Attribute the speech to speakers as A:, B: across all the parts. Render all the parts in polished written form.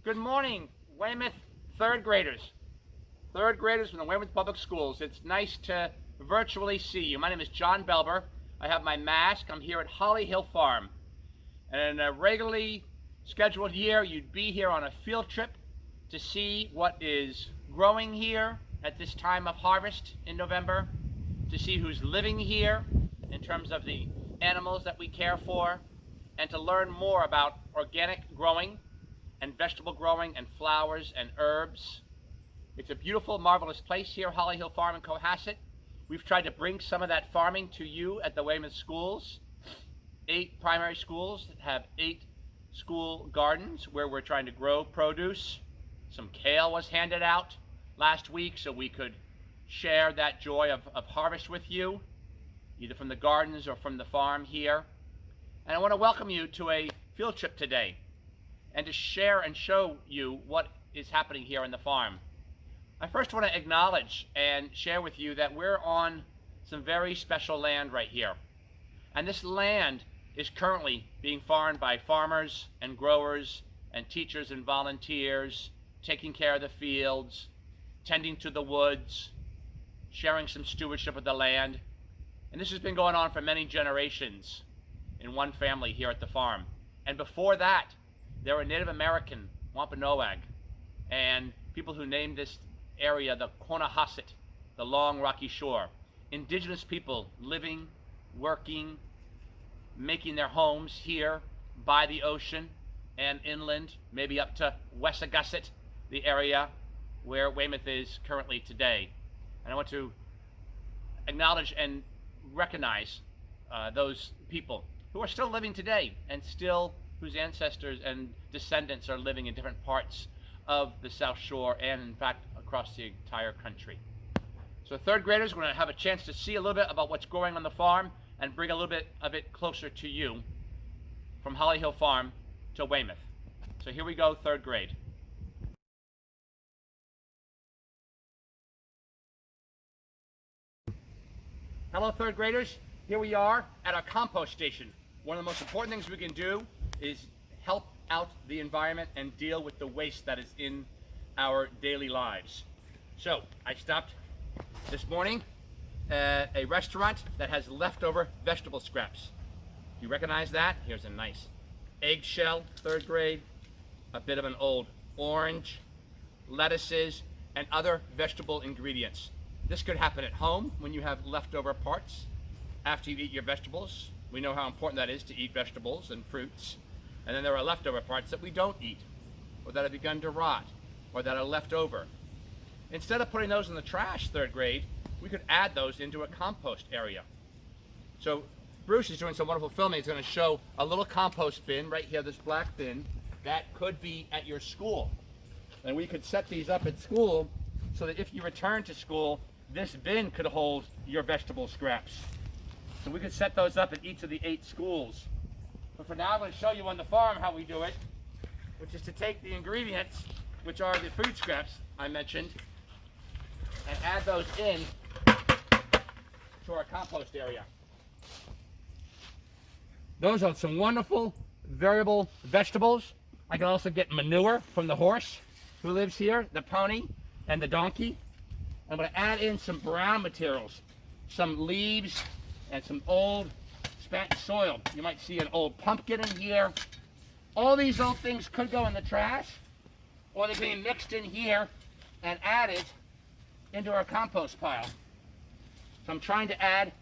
A: Good morning, Weymouth third graders. Third graders from the Weymouth Public Schools. It's nice to virtually see you. My name is John Belber. I have my mask. I'm here at Holly Hill Farm. And in a regularly scheduled year, you'd be here on a field trip to see what is growing here at this time of harvest in November, to see who's living here in terms of the animals that we care for, and to learn more about organic growing and vegetable growing and flowers and herbs. It's a beautiful, marvelous place here, Holly Hill Farm in Cohasset. We've tried to bring some of that farming to you at the Weymouth schools. 8 primary schools that have 8 school gardens where we're trying to grow produce. Some kale was handed out last week so we could share that joy of harvest with you, either from the gardens or from the farm here. And I want to welcome you to a field trip today and to share and show you what is happening here on the farm. I first want to acknowledge and share with you that we're on some very special land right here. And this land is currently being farmed by farmers and growers and teachers and volunteers, taking care of the fields, tending to the woods, sharing some stewardship of the land. And this has been going on for many generations in one family here at the farm. And before that, there were Native American Wampanoag and people who named this area the Cohasset, the long rocky shore. Indigenous people living, working, making their homes here by the ocean and inland, maybe up to Wessagusset, the area where Weymouth is currently today. And I want to acknowledge and recognize those people who are still living today and still whose ancestors and descendants are living in different parts of the South Shore and in fact across the entire country. So third graders, we're going to have a chance to see a little bit about what's going on the farm and bring a little bit of it closer to you from Holly Hill Farm to Weymouth. So here we go, third grade. Hello third graders, here we are at our compost station. One of the most important things we can do is help out the environment and deal with the waste that is in our daily lives. So I stopped this morning at a restaurant that has leftover vegetable scraps. Do you recognize that? Here's a nice eggshell, third grade, a bit of an old orange, lettuces, and other vegetable ingredients. This could happen at home when you have leftover parts after you eat your vegetables. We know how important that is to eat vegetables and fruits. And then there are leftover parts that we don't eat, or that have begun to rot, or that are left over. Instead of putting those in the trash, third grade, we could add those into a compost area. So Bruce is doing some wonderful filming. He's going to show a little compost bin right here, this black bin, that could be at your school. And we could set these up at school so that if you return to school, this bin could hold your vegetable scraps. So we could set those up at each of the 8 schools. But for now, I'm going to show you on the farm how we do it, which is to take the ingredients, which are the food scraps I mentioned, and add those in to our compost area. Those are some wonderful variable vegetables. I can also get manure from the horse who lives here, the pony, and the donkey. I'm going to add in some brown materials, some leaves, and some old spent soil. You might see an old pumpkin in here. All these old things could go in the trash, or they can be mixed in here and added into our compost pile. So I'm trying to add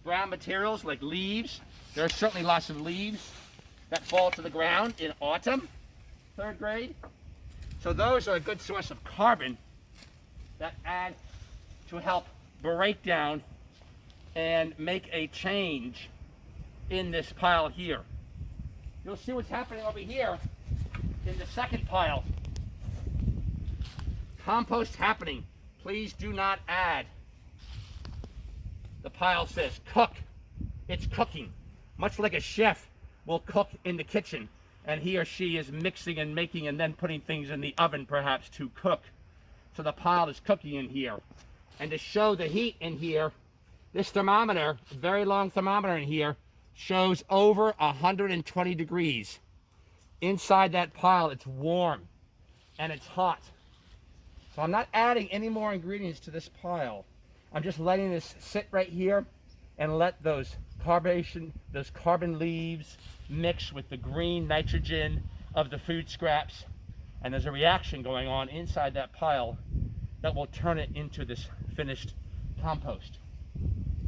A: brown materials like leaves. There are certainly lots of leaves that fall to the ground in autumn, third grade. So those are a good source of carbon that add to help break down and make a change in this pile here. You'll see what's happening over here in the second pile. Compost happening. Please do not add. The pile says cook. It's cooking. Much like a chef will cook in the kitchen and he or she is mixing and making and then putting things in the oven perhaps to cook. So the pile is cooking in here. And to show the heat in here, this thermometer, a very long thermometer in here, shows over 120 degrees. Inside that pile, it's warm. and it's hot. So I'm not adding any more ingredients to this pile. I'm just letting this sit right here and let those carbon leaves mix with the green nitrogen of the food scraps. And there's a reaction going on inside that pile that will turn it into this finished compost.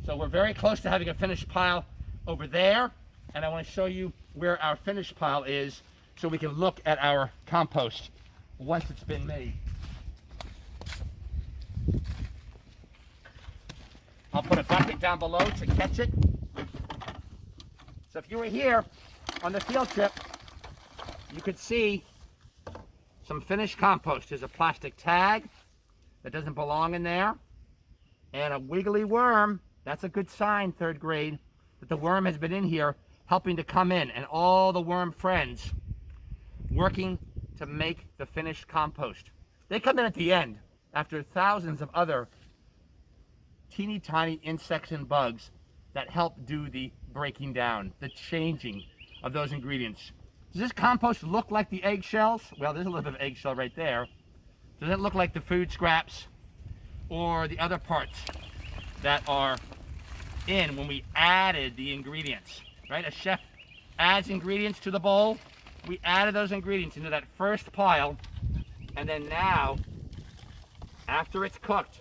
A: So we're very close to having a finished pile over there, and I want to show you where our finished pile is so we can look at our compost once it's been made. I'll put a bucket down below to catch it. So if you were here on the field trip, you could see some finished compost. There's a plastic tag that doesn't belong in there, and a wiggly worm. That's a good sign, third grade, that the worm has been in here helping to come in, and all the worm friends working to make the finished compost. They come in at the end after thousands of other teeny tiny insects and bugs that help do the breaking down, the changing of those ingredients. Does this compost look like the eggshells? Well, there's a little bit of eggshell right there. Does it look like the food scraps or the other parts that are in when we added the ingredients, right? A chef adds ingredients to the bowl. We added those ingredients into that first pile, and then now, after it's cooked,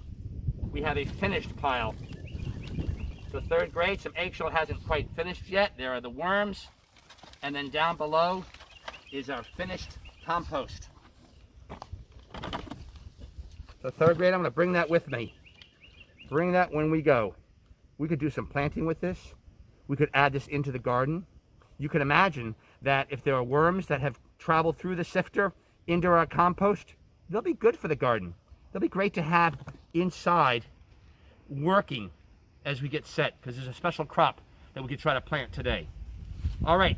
A: we have a finished pile. So third grade, some eggshell hasn't quite finished yet. There are the worms, and then down below is our finished compost. So third grade, I'm going to bring that with me. Bring that when we go. We could do some planting with this. We could add this into the garden. You can imagine that if there are worms that have traveled through the sifter into our compost, they'll be good for the garden. They'll be great to have inside working as we get set, because there's a special crop that we could try to plant today. All right,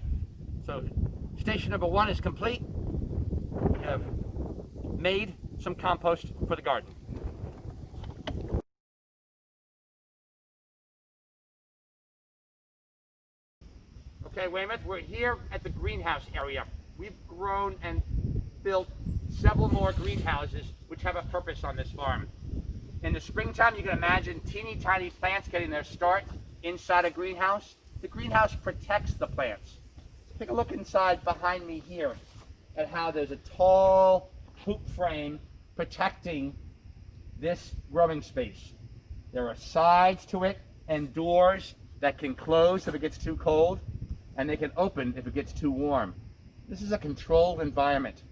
A: so station number 1 is complete. We have made some compost for the garden. Okay, Weymouth, we're here at the greenhouse area. We've grown and built several more greenhouses which have a purpose on this farm. In the springtime, you can imagine teeny tiny plants getting their start inside a greenhouse. The greenhouse protects the plants. Take a look inside behind me here at how there's a tall hoop frame protecting this growing space. There are sides to it and doors that can close if it gets too cold, and they can open if it gets too warm. This is a controlled environment.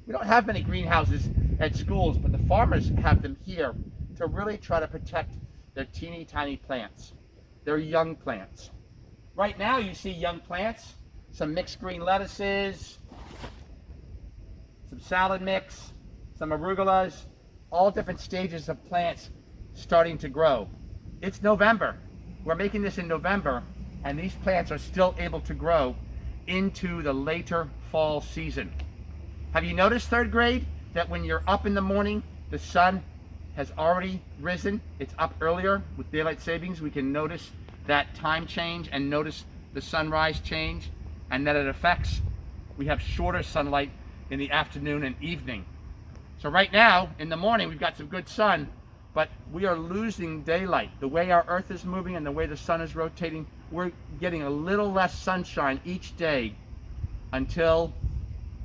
A: We don't have many greenhouses at schools, but the farmers have them here to really try to protect their teeny tiny plants, their young plants. Right now you see young plants, some mixed green lettuces, some salad mix, some arugulas, all different stages of plants starting to grow. It's November. We're making this in November, and these plants are still able to grow into the later fall season. Have you noticed, third grade, that when you're up in the morning, the sun has already risen? It's up earlier with daylight savings. We can notice that time change and notice the sunrise change, and that it affects, we have shorter sunlight in the afternoon and evening. So right now, in the morning, we've got some good sun, but we are losing daylight. The way our earth is moving and the way the sun is rotating, we're getting a little less sunshine each day until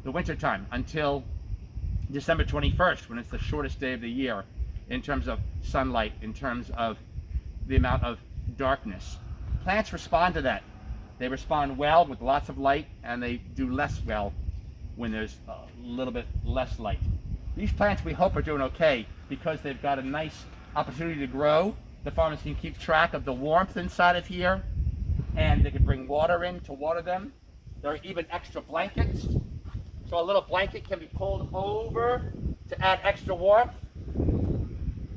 A: the winter time, until December 21st, when it's the shortest day of the year in terms of sunlight, in terms of the amount of darkness. Plants respond to that. They respond well with lots of light, and they do less well when there's a little bit less light. These plants, we hope, are doing okay because they've got a nice opportunity to grow. The farmers can keep track of the warmth inside of here, and they can bring water in to water them. There are even extra blankets. So a little blanket can be pulled over to add extra warmth.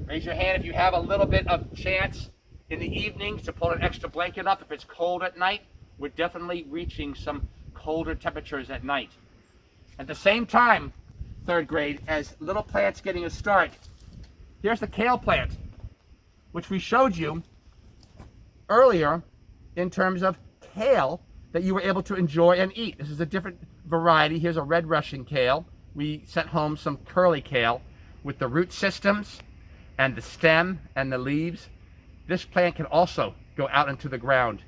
A: Raise your hand if you have a little bit of chance in the evenings to pull an extra blanket up if it's cold at night. We're definitely reaching some colder temperatures at night. At the same time, third grade, as little plants getting a start, here's the kale plant, which we showed you earlier in terms of kale that you were able to enjoy and eat. This is a different variety. Here's a red Russian kale. we sent home some curly kale with the root systems and the stem and the leaves. This plant can also go out into the ground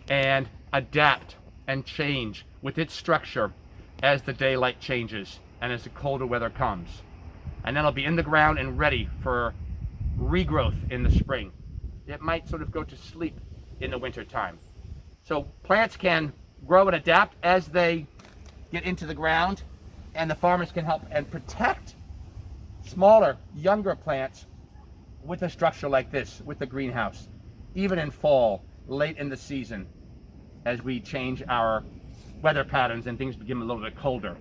A: and adapt and change with its structure as the daylight changes and as the colder weather comes. And then it'll be in the ground and ready for regrowth in the spring. It might sort of go to sleep in the winter time. So plants can grow and adapt as they get into the ground, and the farmers can help and protect smaller, younger plants with a structure like this, with the greenhouse, even in fall, late in the season, as we change our weather patterns and things become a little bit colder.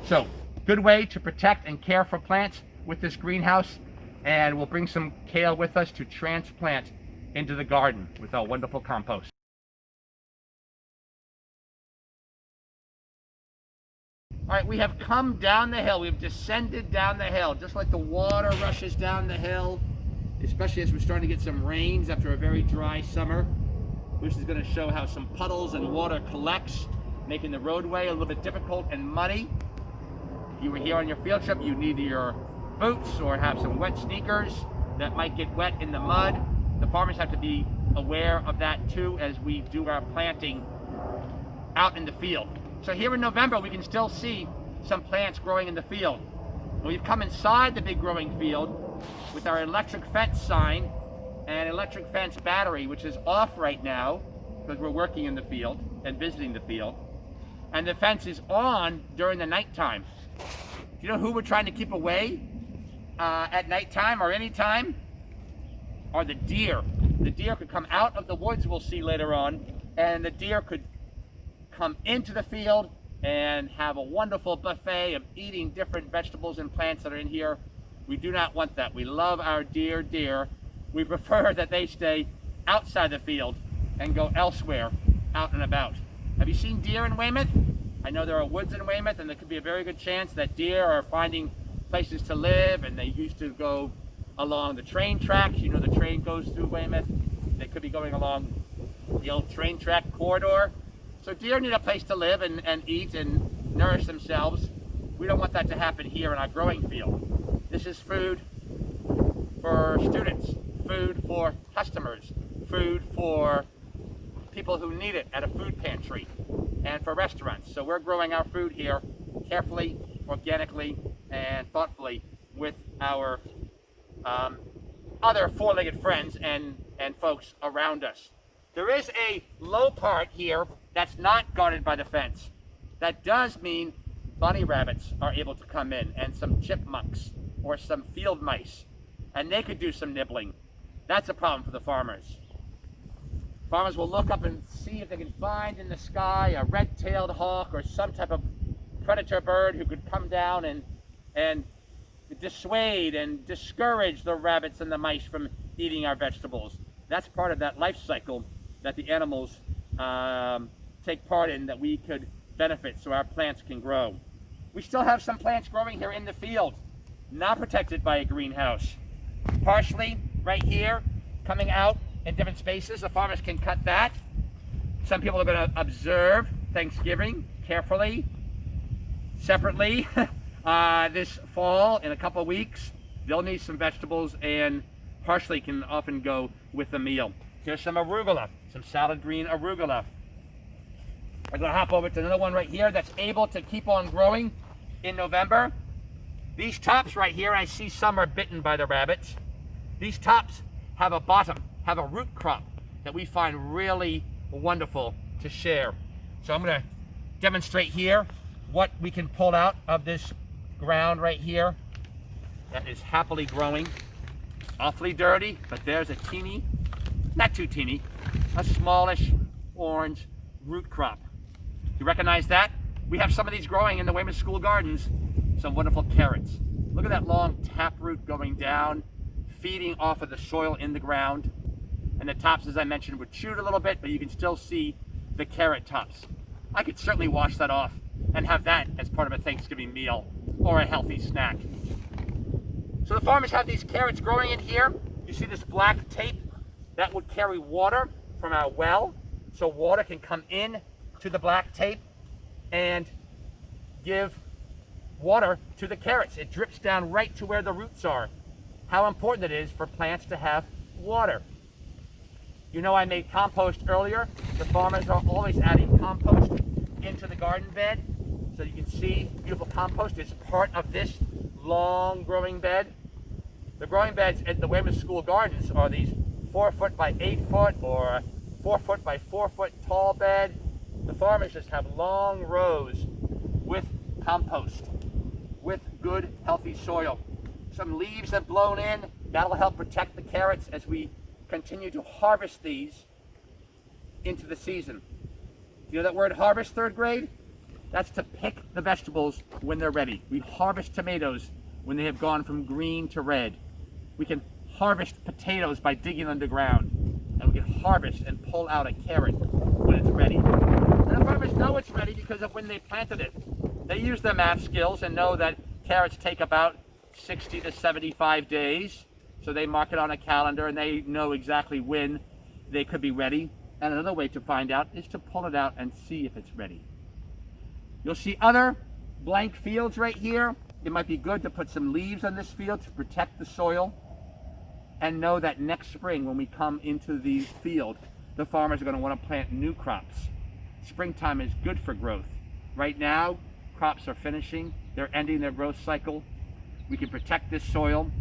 A: So, good way to protect and care for plants with this greenhouse, and we'll bring some kale with us to transplant into the garden with our wonderful compost. All right, we have come down the hill. We've descended down the hill, just like the water rushes down the hill, especially as we're starting to get some rains after a very dry summer. This is going to show how some puddles and water collects, making the roadway a little bit difficult and muddy. If you were here on your field trip, you need your boots or have some wet sneakers that might get wet in the mud. The farmers have to be aware of that too as we do our planting out in the field. So here in November, we can still see some plants growing in the field. We've come inside the big growing field with our electric fence sign and electric fence battery, which is off right now because we're working in the field and visiting the field. And the fence is on during the nighttime. Do you know who we're trying to keep away at nighttime or any time? Are the deer. The deer could come out of the woods, we'll see later on, and the deer could come into the field and have a wonderful buffet of eating different vegetables and plants that are in here. We do not want that. We love our deer. We prefer that they stay outside the field and go elsewhere, out and about. Have you seen deer in Weymouth? I know there are woods in Weymouth, and there could be a very good chance that deer are finding places to live, and they used to go along the train tracks. You know, the train goes through Weymouth. They could be going along the old train track corridor. So deer need a place to live and eat and nourish themselves. We don't want that to happen here in our growing field. This is food for students, food for customers, food for people who need it at a food pantry, and for restaurants. So we're growing our food here carefully, organically, and thoughtfully with our other four-legged friends and folks around us. There is a low part here that's not guarded by the fence. That does mean bunny rabbits are able to come in, and some chipmunks or some field mice, and they could do some nibbling. That's a problem for the farmers. Farmers will look up and see if they can find in the sky a red-tailed hawk or some type of predator bird who could come down and dissuade and discourage the rabbits and the mice from eating our vegetables. That's part of that life cycle that the animals take part in that we could benefit so our plants can grow. We still have some plants growing here in the field, not protected by a greenhouse. Parsley right here, coming out in different spaces. The farmers can cut that. Some people are going to observe Thanksgiving carefully, separately. This fall, in a couple of weeks, they'll need some vegetables, and parsley can often go with the meal. Here's some arugula, some salad green arugula. I'm going to hop over to another one right here that's able to keep on growing in November. These tops right here, I see some are bitten by the rabbits. These tops have a bottom, have a root crop that we find really wonderful to share. So I'm going to demonstrate here what we can pull out of this ground right here that is happily growing. Awfully dirty, but there's a teeny, not too teeny, a smallish orange root crop. You recognize that? We have some of these growing in the Weymouth School Gardens. Some wonderful carrots. Look at that long taproot going down, feeding off of the soil in the ground. And the tops, as I mentioned, were chewed a little bit, but you can still see the carrot tops. I could certainly wash that off and have that as part of a Thanksgiving meal or a healthy snack. So the farmers have these carrots growing in here. You see this black tape? That would carry water from our well, so water can come in to the black tape and give water to the carrots. It drips down right to where the roots are. How important it is for plants to have water. You know, I made compost earlier. The farmers are always adding compost into the garden bed. So you can see beautiful compost is part of this long growing bed. The growing beds at the Weymouth School Gardens are these 4 foot by 8 foot or 4 foot by 4 foot tall bed. The farmers just have long rows with compost, with good healthy soil. Some leaves have blown in. That'll help protect the carrots as we continue to harvest these into the season. You know that word harvest, third grade? That's to pick the vegetables when they're ready. We harvest tomatoes when they have gone from green to red. We can harvest potatoes by digging underground. And we can harvest and pull out a carrot when it's ready. And the farmers know it's ready because of when they planted it. They use their math skills and know that carrots take about 60 to 75 days. So they mark it on a calendar and they know exactly when they could be ready. And another way to find out is to pull it out and see if it's ready. You'll see other blank fields right here. It might be good to put some leaves on this field to protect the soil, and know that next spring when we come into the field, the farmers are going to want to plant new crops. Springtime is good for growth. Right now, crops are finishing. They're ending their growth cycle. We can protect this soil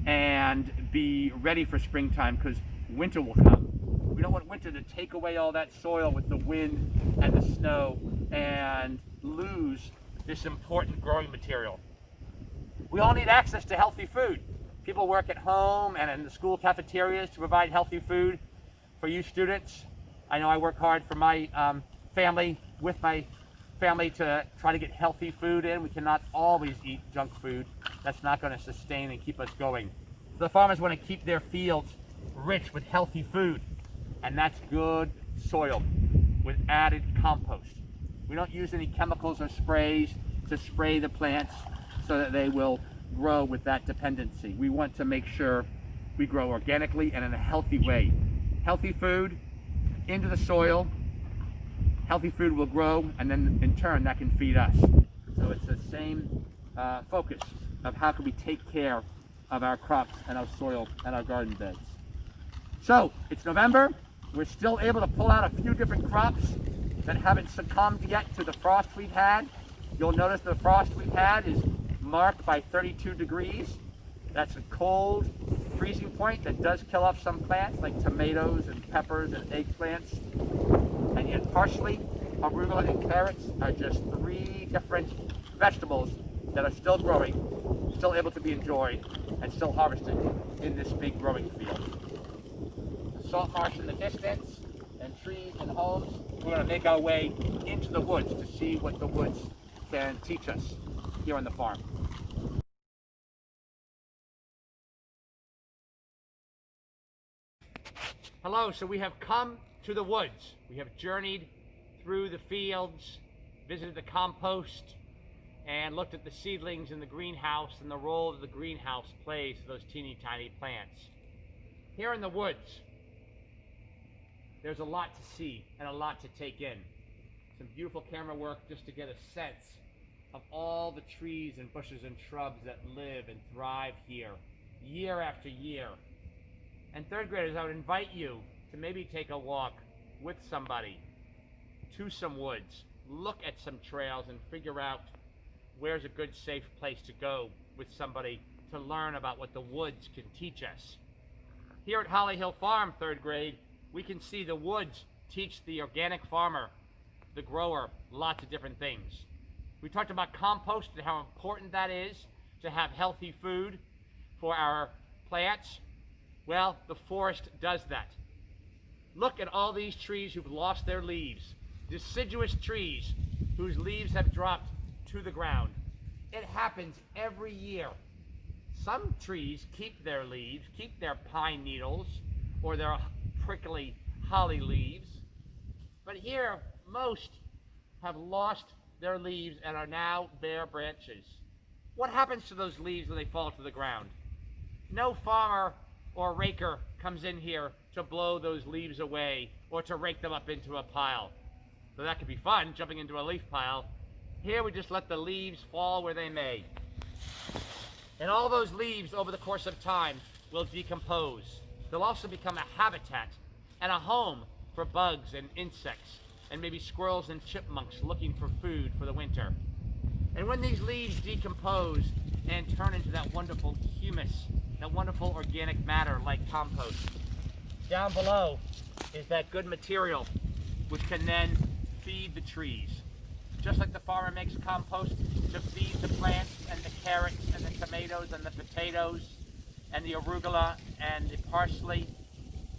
A: and be ready for springtime because winter will come. We don't want winter to take away all that soil with the wind and the snow and lose this important growing material. We all need access to healthy food. People work at home and in the school cafeterias to provide healthy food for you students. I know I work hard for my family, with my family, to try to get healthy food in. We cannot always eat junk food. That's not going to sustain and keep us going. So the farmers want to keep their fields rich with healthy food, and that's good soil with added compost. We don't use any chemicals or sprays to spray the plants so that they will grow with that dependency. We want to make sure we grow organically and in a healthy way. Healthy food into the soil, healthy food will grow, and then in turn that can feed us. So it's the same focus of how can we take care of our crops and our soil and our garden beds. So it's November. We're still able to pull out a few different crops that haven't succumbed yet to the frost we've had. You'll notice the frost we've had is marked by 32 degrees. That's a cold freezing point that does kill off some plants like tomatoes and peppers and eggplants. And yet parsley, arugula, and carrots are just 3 different vegetables that are still growing, still able to be enjoyed, and still harvested in this big growing field. The salt marsh in the distance, and trees and homes. We're going to make our way into the woods to see what the woods can teach us here on the farm. Hello, so we have come to the woods. We have journeyed through the fields, visited the compost, and looked at the seedlings in the greenhouse and the role that the greenhouse plays to those teeny tiny plants. Here in the woods, there's a lot to see and a lot to take in. Some beautiful camera work just to get a sense of all the trees and bushes and shrubs that live and thrive here, year after year. And third graders, I would invite you to maybe take a walk with somebody to some woods, look at some trails and figure out where's a good safe place to go with somebody to learn about what the woods can teach us. Here at Holly Hill Farm, third grade, we can see the woods teach the organic farmer, the grower, lots of different things. We talked about compost and how important that is to have healthy food for our plants. Well, the forest does that. Look at all these trees who've lost their leaves, deciduous trees whose leaves have dropped to the ground. It happens every year. Some trees keep their leaves, keep their pine needles or their prickly holly leaves, but here most have lost their leaves and are now bare branches. What happens to those leaves when they fall to the ground? No farmer or raker comes in here to blow those leaves away or to rake them up into a pile. So that could be fun, jumping into a leaf pile, Here we just let the leaves fall where they may. And all those leaves over the course of time will decompose. They'll also become a habitat and a home for bugs and insects, and maybe squirrels and chipmunks looking for food for the winter. And when these leaves decompose and turn into that wonderful humus, that wonderful organic matter like compost, down below is that good material which can then feed the trees. Just like the farmer makes compost to feed the plants and the carrots and the tomatoes and the potatoes and the arugula and the parsley,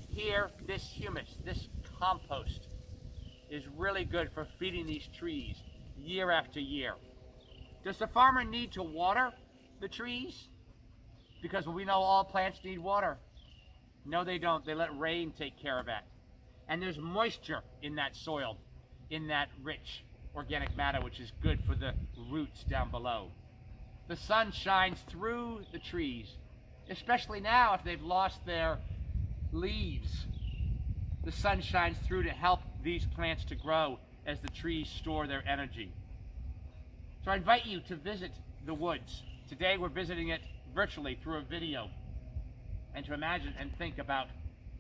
A: here, this humus, this compost is really good for feeding these trees year after year. Does the farmer need to water the trees? Because we know all plants need water. No, they don't. They let rain take care of that. And there's moisture in that soil, in that rich organic matter, which is good for the roots down below. The sun shines through the trees, especially now if they've lost their leaves. The sun shines through to help these plants to grow as the trees store their energy. So I invite you to visit the woods. Today we're visiting it virtually through a video, and to imagine and think about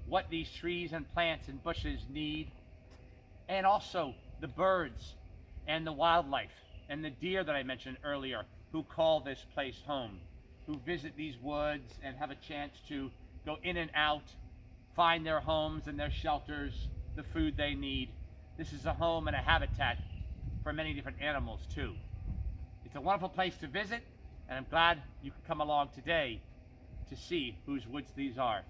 A: what these trees and plants and bushes need, and also the birds and the wildlife and the deer that I mentioned earlier who call this place home, who visit these woods and have a chance to go in and out, find their homes and their shelters, the food they need. This is a home and a habitat for many different animals too. It's a wonderful place to visit, and I'm glad you could come along today to see whose woods these are.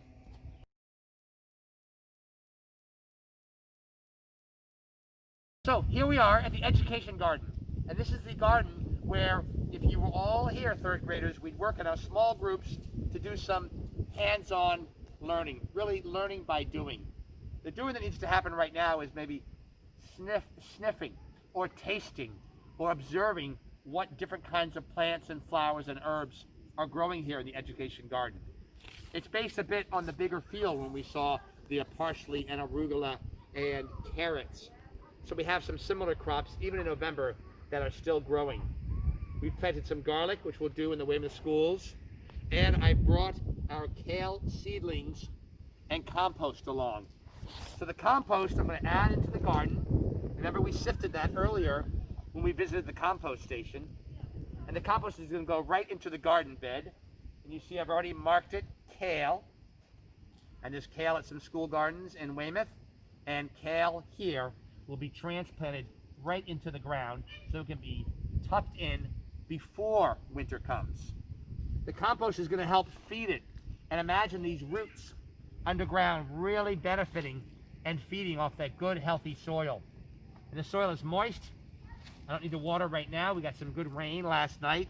A: So here we are at the Education Garden, and this is the garden where, if you were all here, third graders, we'd work in our small groups to do some hands-on learning, really learning by doing. The doing that needs to happen right now is maybe sniffing or tasting or observing what different kinds of plants and flowers and herbs are growing here in the Education Garden. It's based a bit on the bigger field when we saw the parsley and arugula and carrots. So we have some similar crops, even in November, that are still growing. We've planted some garlic, which we'll do in the Weymouth schools. And I brought our kale seedlings and compost along. So the compost I'm going to add into the garden. Remember, we sifted that earlier when we visited the compost station. And the compost is going to go right into the garden bed. And you see I've already marked it kale. And there's kale at some school gardens in Weymouth. And kale here will be transplanted right into the ground so it can be tucked in before winter comes. The compost is going to help feed it. And imagine these roots underground really benefiting and feeding off that good, healthy soil. And the soil is moist. I don't need to water right now. We got some good rain last night.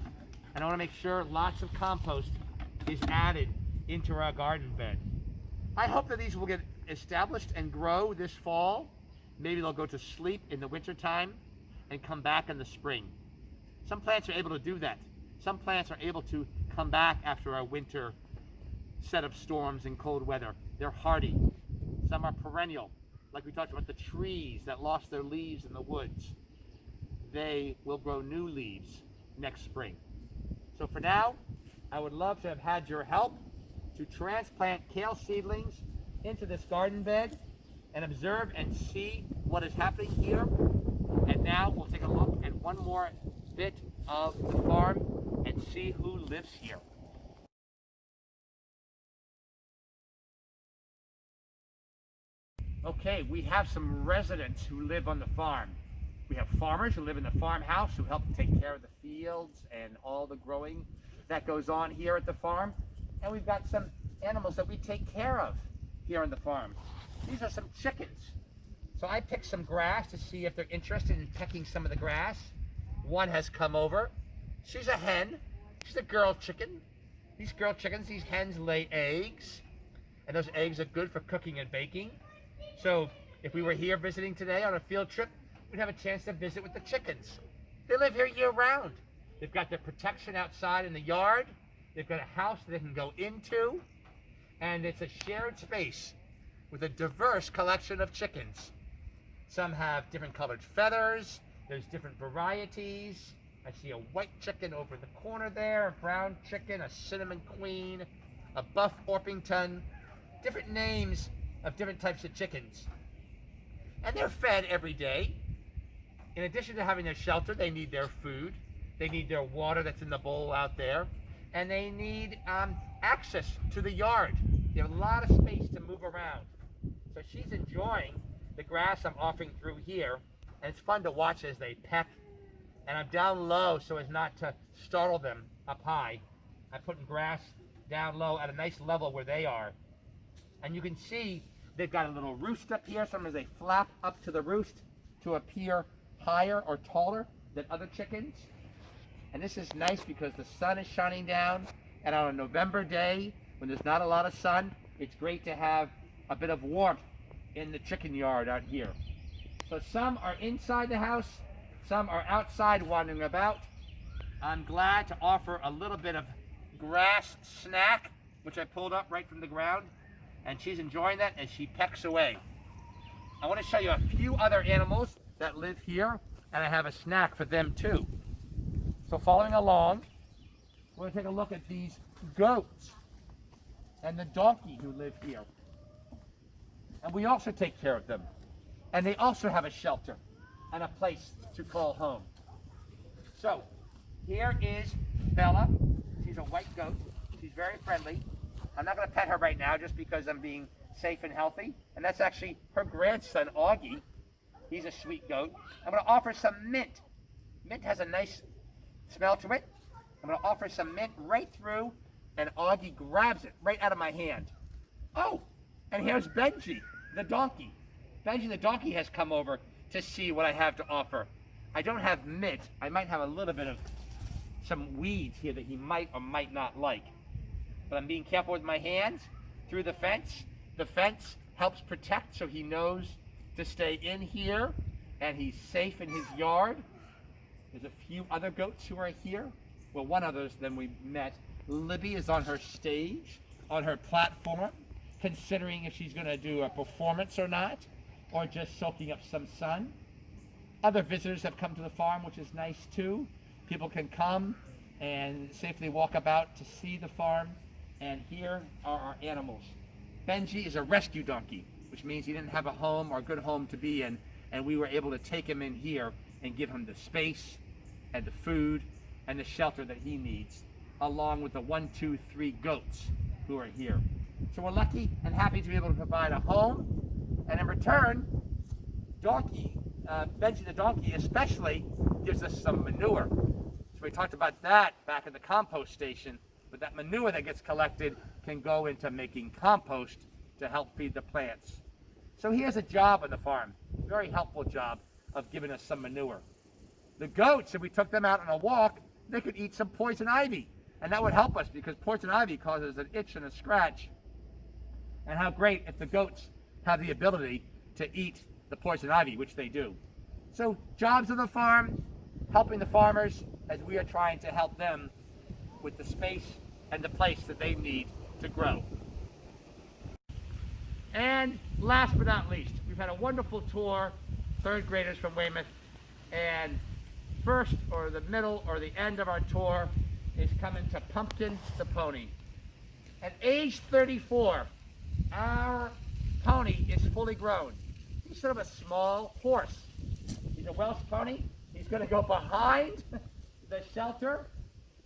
A: And I want to make sure lots of compost is added into our garden bed. I hope that these will get established and grow this fall. Maybe they'll go to sleep in the wintertime and come back in the spring. Some plants are able to do that. Some plants are able to come back after a winter set of storms and cold weather. They're hardy. Some are perennial, like we talked about the trees that lost their leaves in the woods. They will grow new leaves next spring. So for now, I would love to have had your help to transplant kale seedlings into this garden bed and observe and see what is happening here. And now we'll take a look at one more bit of the farm and see who lives here. Okay, we have some residents who live on the farm. We have farmers who live in the farmhouse who help take care of the fields and all the growing that goes on here at the farm. And we've got some animals that we take care of here on the farm. These are some chickens. So I picked some grass to see if they're interested in pecking some of the grass. One has come over. She's a hen. She's a girl chicken. These girl chickens, these hens lay eggs. And those eggs are good for cooking and baking. So if we were here visiting today on a field trip, we'd have a chance to visit with the chickens. They live here year round. They've got their protection outside in the yard. They've got a house that they can go into. And it's a shared space with a diverse collection of chickens. Some have different colored feathers. There's different varieties. I see a white chicken over the corner there, a brown chicken, a cinnamon queen, a buff Orpington, different names of different types of chickens. And they're fed every day. In addition to having their shelter, they need their food. They need their water that's in the bowl out there. And they need access to the yard. They have a lot of space to move around. So she's enjoying the grass I'm offering through here. And it's fun to watch as they peck. And I'm down low so as not to startle them up high. I'm putting grass down low at a nice level where they are. And you can see they've got a little roost up here. Sometimes they flap up to the roost to appear higher or taller than other chickens. And this is nice because the sun is shining down. And on a November day, when there's not a lot of sun, it's great to have a bit of warmth in the chicken yard out here. So some are inside the house, some are outside wandering about. I'm glad to offer a little bit of grass snack, which I pulled up right from the ground, and she's enjoying that as she pecks away. I want to show you a few other animals that live here, and I have a snack for them too. So following along, we're going to take a look at these goats and the donkey who live here. And we also take care of them. And they also have a shelter and a place to call home. So here is Bella. She's a white goat. She's very friendly. I'm not going to pet her right now just because I'm being safe and healthy. And that's actually her grandson, Augie. He's a sweet goat. I'm going to offer some mint. Mint has a nice smell to it. I'm going to offer some mint right through, and Augie grabs it right out of my hand. Oh, and here's Benji, the donkey. Benji the donkey has come over to see what I have to offer. I don't have mint. I might have a little bit of some weeds here that he might or might not like. But I'm being careful with my hands through the fence. The fence helps protect so he knows to stay in here and he's safe in his yard. There's a few other goats who are here. Well, one other than we met. Libby is on her stage, on her platform, considering if she's going to do a performance or not, or just soaking up some sun. Other visitors have come to the farm, which is nice too. People can come and safely walk about to see the farm. And here are our animals. Benji is a rescue donkey, which means he didn't have a home or a good home to be in, and we were able to take him in here and give him the space and the food and the shelter that he needs, along with the 1, 2, 3 goats who are here. So we're lucky and happy to be able to provide a home, and in return, Benji the donkey especially gives us some manure. So we talked about that back at the compost station, but that manure that gets collected can go into making compost to help feed the plants. So he has a job on the farm, very helpful job of giving us some manure. The goats, if we took them out on a walk, they could eat some poison ivy, and that would help us because poison ivy causes an itch and a scratch. And how great if the goats have the ability to eat the poison ivy, which they do. So jobs on the farm, helping the farmers as we are trying to help them with the space and the place that they need to grow. And last but not least, we've had a wonderful tour, third graders from Weymouth, and first or the middle or the end of our tour is coming to Pumpkin the pony. At age 34, our pony is fully grown. He's sort of a small horse. He's a Welsh pony. He's going to go behind the shelter.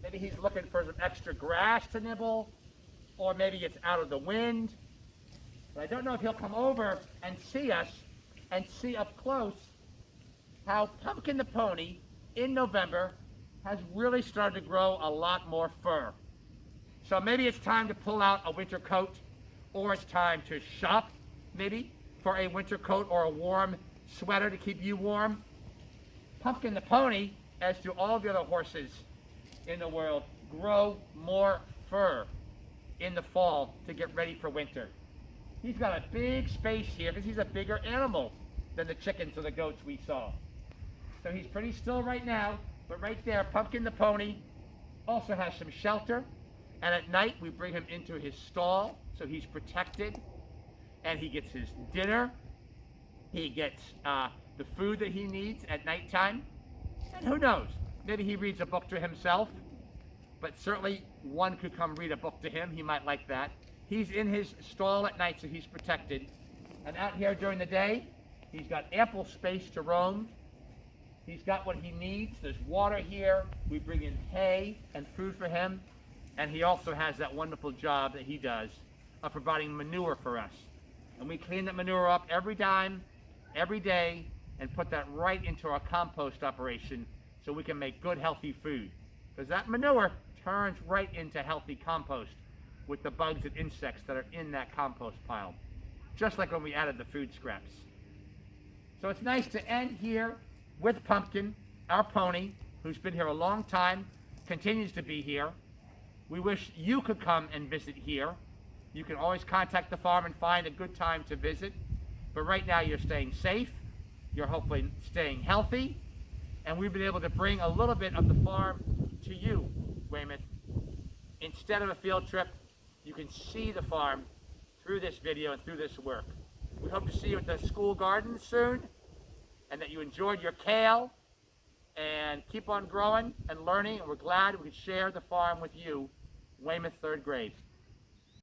A: Maybe he's looking for some extra grass to nibble, or maybe it's out of the wind. But I don't know if he'll come over and see us and see up close how Pumpkin the pony in November has really started to grow a lot more fur. So maybe it's time to pull out a winter coat, or it's time to shop maybe for a winter coat or a warm sweater to keep you warm. Pumpkin the pony, as do all the other horses in the world, grow more fur in the fall to get ready for winter. He's got a big space here because he's a bigger animal than the chickens or the goats we saw. So he's pretty still right now, but right there, Pumpkin the pony also has some shelter. And at night, we bring him into his stall, so he's protected. And he gets his dinner. He gets the food that he needs at nighttime. And who knows, maybe he reads a book to himself, but certainly one could come read a book to him. He might like that. He's in his stall at night, so he's protected. And out here during the day, he's got ample space to roam. He's got what he needs. There's water here. We bring in hay and food for him. And he also has that wonderful job that he does of providing manure for us. And we clean that manure up every time, every day, and put that right into our compost operation so we can make good, healthy food. Because that manure turns right into healthy compost with the bugs and insects that are in that compost pile, just like when we added the food scraps. So it's nice to end here with Pumpkin, our pony, who's been here a long time, continues to be here. We wish you could come and visit here. You can always contact the farm and find a good time to visit. But right now you're staying safe, you're hopefully staying healthy, and we've been able to bring a little bit of the farm to you, Weymouth. Instead of a field trip, you can see the farm through this video and through this work. We hope to see you at the school garden soon, and that you enjoyed your kale, and keep on growing and learning, and we're glad we could share the farm with you, Weymouth 3rd grade.